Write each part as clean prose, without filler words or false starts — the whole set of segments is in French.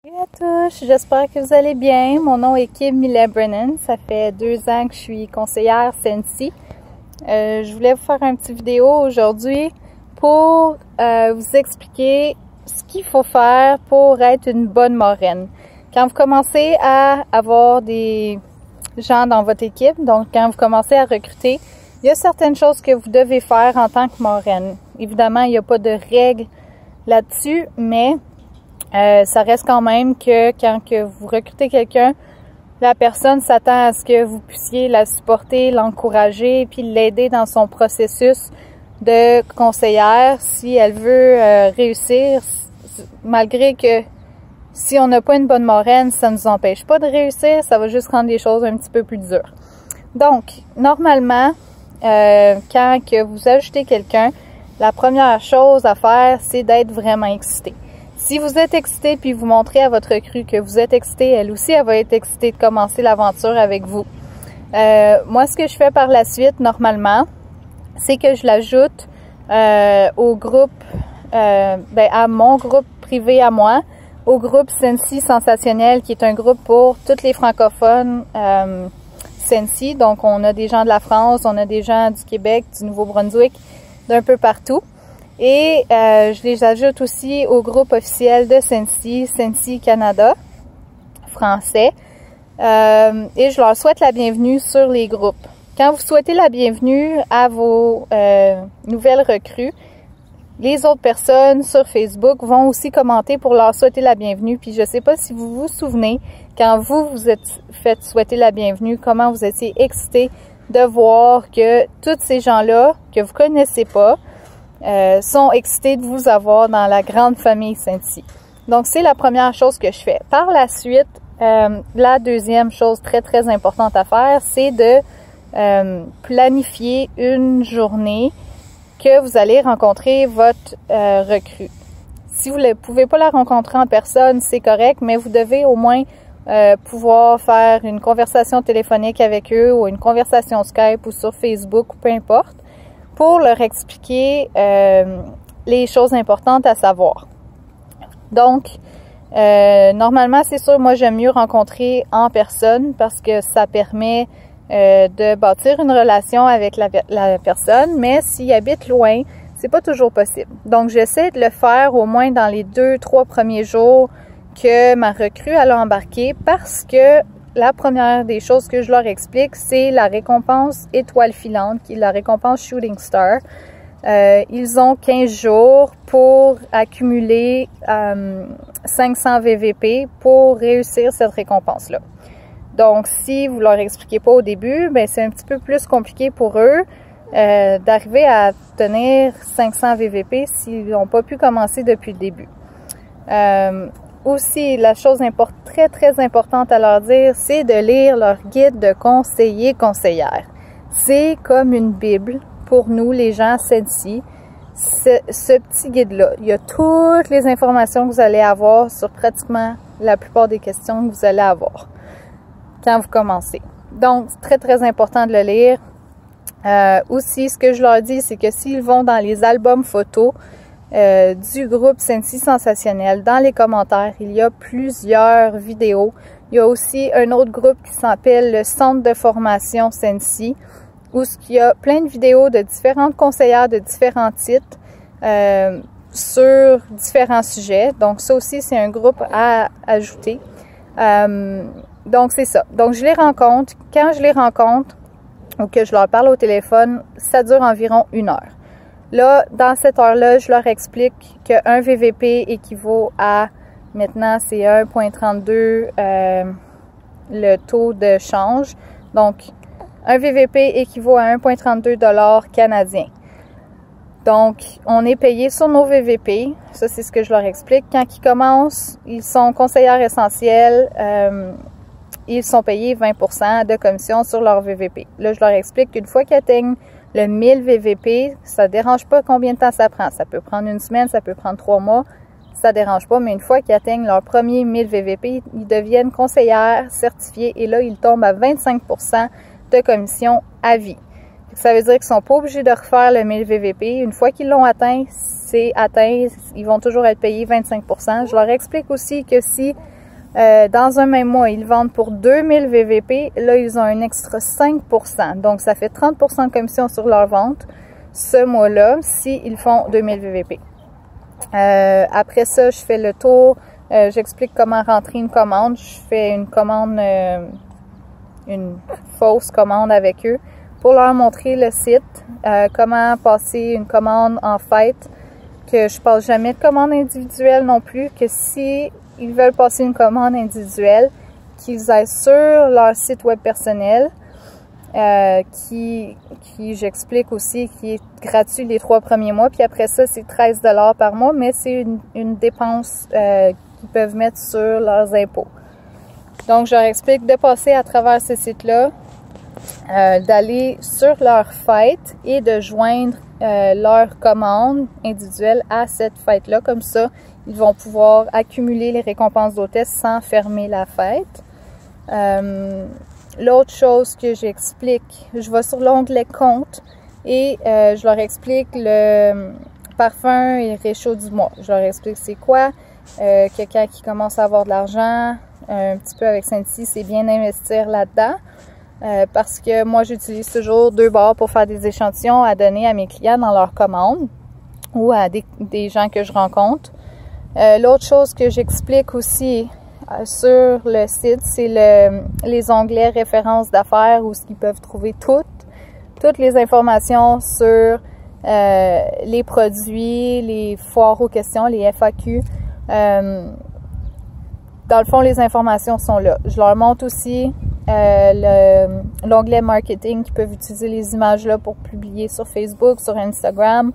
Salut à tous, j'espère que vous allez bien. Mon nom est Kim Millet-Brennan. Ça fait 2 ans que je suis conseillère Sensi. Je voulais vous faire une petite vidéo aujourd'hui pour vous expliquer ce qu'il faut faire pour être une bonne marraine. Quand vous commencez à avoir des gens dans votre équipe, donc quand vous commencez à recruter, il y a certaines choses que vous devez faire en tant que marraine. Évidemment, il n'y a pas de règles là-dessus, mais ça reste quand même que quand que vous recrutez quelqu'un, la personne s'attend à ce que vous puissiez la supporter, l'encourager, puis l'aider dans son processus de conseillère si elle veut réussir, malgré que si on n'a pas une bonne marraine, ça ne nous empêche pas de réussir, ça va juste rendre les choses un petit peu plus dures. Donc, normalement, quand que vous ajoutez quelqu'un, la première chose à faire, c'est d'être vraiment excité. Si vous êtes excité puis vous montrez à votre recrue que vous êtes excité, elle aussi, elle va être excitée de commencer l'aventure avec vous. Moi, ce que je fais par la suite, normalement, c'est que je l'ajoute au groupe, à mon groupe privé à moi, au groupe Sensi Sensationnel, qui est un groupe pour tous les francophones Sensi. Donc, on a des gens de la France, on a des gens du Québec, du Nouveau-Brunswick, d'un peu partout. Et je les ajoute aussi au groupe officiel de Sensi, Sensi Canada, français. Et je leur souhaite la bienvenue sur les groupes. Quand vous souhaitez la bienvenue à vos nouvelles recrues, les autres personnes sur Facebook vont aussi commenter pour leur souhaiter la bienvenue. Puis je ne sais pas si vous vous souvenez, quand vous vous êtes fait souhaiter la bienvenue, comment vous étiez excités de voir que tous ces gens-là que vous connaissez pas, sont excités de vous avoir dans la grande famille Sensi. Donc, c'est la première chose que je fais. Par la suite, la deuxième chose très, très importante à faire, c'est de planifier une journée que vous allez rencontrer votre recrue. Si vous ne pouvez pas la rencontrer en personne, c'est correct, mais vous devez au moins pouvoir faire une conversation téléphonique avec eux ou une conversation Skype ou sur Facebook ou peu importe, pour leur expliquer les choses importantes à savoir. Donc, normalement, c'est sûr, moi, j'aime mieux rencontrer en personne parce que ça permet de bâtir une relation avec la personne, mais s'ils habitent loin, c'est pas toujours possible. Donc, j'essaie de le faire au moins dans les 2-3 premiers jours que ma recrue elle a embarqué parce que la première des choses que je leur explique, c'est la récompense étoile filante, qui est la récompense Shooting Star. Ils ont 15 jours pour accumuler 500 VVP pour réussir cette récompense-là. Donc, si vous leur expliquez pas au début, ben c'est un petit peu plus compliqué pour eux d'arriver à obtenir 500 VVP s'ils n'ont pas pu commencer depuis le début. Aussi, la chose très, très importante à leur dire, c'est de lire leur guide de conseiller-conseillère. C'est comme une Bible pour nous, les gens Sensi. Ce petit guide-là, il y a toutes les informations que vous allez avoir sur pratiquement la plupart des questions que vous allez avoir quand vous commencez. Donc, c'est très, très important de le lire. Aussi, ce que je leur dis, c'est que s'ils vont dans les albums photos, du groupe Sensi Sensationnel. Dans les commentaires, il y a plusieurs vidéos. Il y a aussi un autre groupe qui s'appelle le Centre de formation Sensi, où il y a plein de vidéos de différentes conseillères de différents titres sur différents sujets. Donc ça aussi, c'est un groupe à ajouter. Donc c'est ça. Donc je les rencontre. Quand je les rencontre ou que je leur parle au téléphone, ça dure environ 1 heure. Là, dans cette heure-là, je leur explique qu'un VVP équivaut à, maintenant, c'est 1,32 le taux de change. Donc, un VVP équivaut à 1,32 $ canadiens. Donc, on est payé sur nos VVP. Ça, c'est ce que je leur explique. Quand ils commencent, ils sont conseillères essentielles. Ils sont payés 20% de commission sur leur VVP. Là, je leur explique qu'une fois qu'ils atteignent le 1000 VVP, ça ne dérange pas combien de temps ça prend. Ça peut prendre 1 semaine, ça peut prendre 3 mois, ça ne dérange pas. Mais une fois qu'ils atteignent leur premier 1000 VVP, ils deviennent conseillères certifiées et là, ils tombent à 25% de commission à vie. Ça veut dire qu'ils ne sont pas obligés de refaire le 1000 VVP. Une fois qu'ils l'ont atteint, c'est atteint, ils vont toujours être payés 25%. Je leur explique aussi que si dans un même mois, ils vendent pour 2000 VVP. Là, ils ont un extra 5%. Donc, ça fait 30% de commission sur leur vente ce mois-là, s'ils font 2000 VVP. Après ça, je fais le tour. J'explique comment rentrer une commande. Je fais une commande, une fausse commande avec eux pour leur montrer le site, comment passer une commande en fait, que je passe jamais de commande individuelle non plus, que si ils veulent passer une commande individuelle, qu'ils aillent sur leur site web personnel, qui j'explique aussi, qui est gratuit les 3 premiers mois, puis après ça, c'est 13 $ par mois, mais c'est une dépense qu'ils peuvent mettre sur leurs impôts. Donc, je leur explique de passer à travers ce site-là, d'aller sur leur fête et de joindre leur commande individuelle à cette fête-là. Comme ça, ils vont pouvoir accumuler les récompenses d'hôtesse sans fermer la fête. L'autre chose que j'explique, je vais sur l'onglet compte et je leur explique le parfum et réchaud du mois. Je leur explique c'est quoi, quelqu'un qui commence à avoir de l'argent, un petit peu avec Scentsy, c'est bien d'investir là-dedans. Parce que moi, j'utilise toujours 2 barres pour faire des échantillons à donner à mes clients dans leur commande ou à des gens que je rencontre. L'autre chose que j'explique aussi sur le site, c'est les onglets références d'affaires où ils peuvent trouver toutes les informations sur les produits, les foires aux questions, les FAQ. Dans le fond, les informations sont là. Je leur montre aussi l'onglet marketing qui peuvent utiliser les images là pour publier sur Facebook, sur Instagram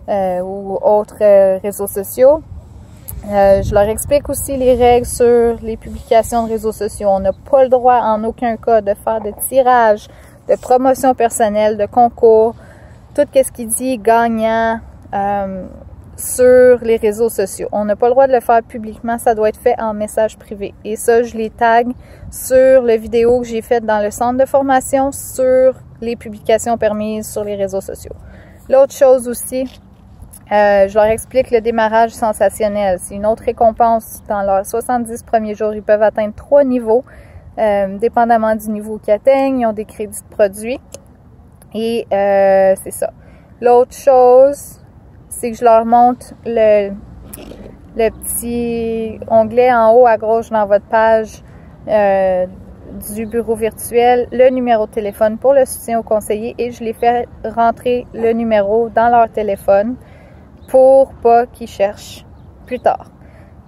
ou autres réseaux sociaux. Je leur explique aussi les règles sur les publications de réseaux sociaux. On n'a pas le droit en aucun cas de faire de tirage, de promotion personnelle, de concours, tout ce qui dit gagnant sur les réseaux sociaux. On n'a pas le droit de le faire publiquement, ça doit être fait en message privé. Et ça, je les tag sur la vidéo que j'ai faite dans le centre de formation sur les publications permises sur les réseaux sociaux. L'autre chose aussi, je leur explique le démarrage sensationnel. C'est une autre récompense. Dans leurs 70 premiers jours, ils peuvent atteindre 3 niveaux, dépendamment du niveau qu'ils atteignent. Ils ont des crédits de produits. Et c'est ça. L'autre chose, c'est que je leur montre le petit onglet en haut à gauche dans votre page du bureau virtuel, le numéro de téléphone pour le soutien aux conseillers et je les fais rentrer le numéro dans leur téléphone pour pas qu'ils cherchent plus tard.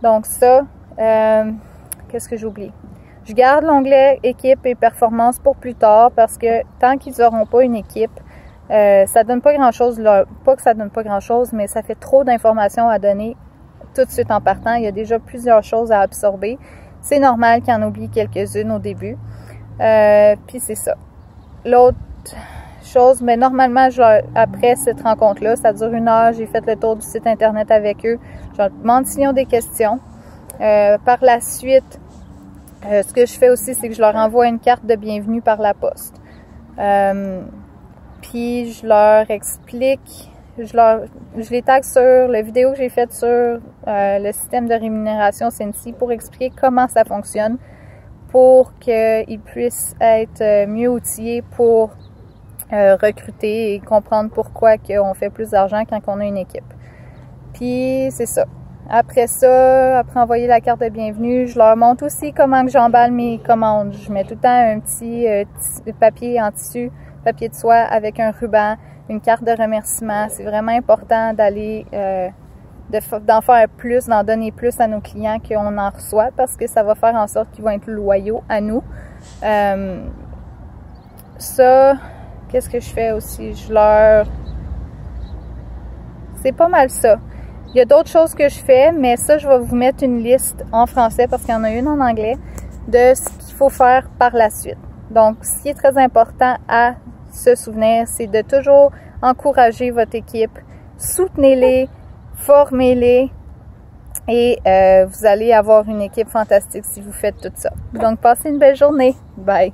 Donc ça, qu'est-ce que j'oublie? Je garde l'onglet équipe et performance pour plus tard parce que tant qu'ils n'auront pas une équipe, ça donne pas grand-chose, pas que ça donne pas grand-chose, mais ça fait trop d'informations à donner tout de suite en partant. Il y a déjà plusieurs choses à absorber. C'est normal qu'il en oublie quelques-unes au début. Puis c'est ça. L'autre chose, mais normalement, après cette rencontre-là, ça dure 1 heure, j'ai fait le tour du site internet avec eux. Je leur demande s'ils ont des questions. Par la suite, ce que je fais aussi, c'est que je leur envoie une carte de bienvenue par la poste. Puis je leur explique, je les tag sur la vidéo que j'ai faite sur le système de rémunération Scentsy pour expliquer comment ça fonctionne pour qu'ils puissent être mieux outillés pour recruter et comprendre pourquoi on fait plus d'argent quand on a une équipe. Puis c'est ça. Après ça, après envoyer la carte de bienvenue, je leur montre aussi comment que j'emballe mes commandes. Je mets tout le temps un petit papier en tissu, papier de soie avec un ruban, une carte de remerciement. C'est vraiment important d'aller d'en faire plus, d'en donner plus à nos clients qu'on en reçoit parce que ça va faire en sorte qu'ils vont être loyaux à nous. Ça, qu'est-ce que je fais aussi? C'est pas mal ça. Il y a d'autres choses que je fais, mais ça, je vais vous mettre une liste en français parce qu'il y en a une en anglais de ce qu'il faut faire par la suite. Donc, ce qui est très important à se souvenir, c'est de toujours encourager votre équipe, soutenez-les, formez-les et vous allez avoir une équipe fantastique si vous faites tout ça. Donc, passez une belle journée. Bye!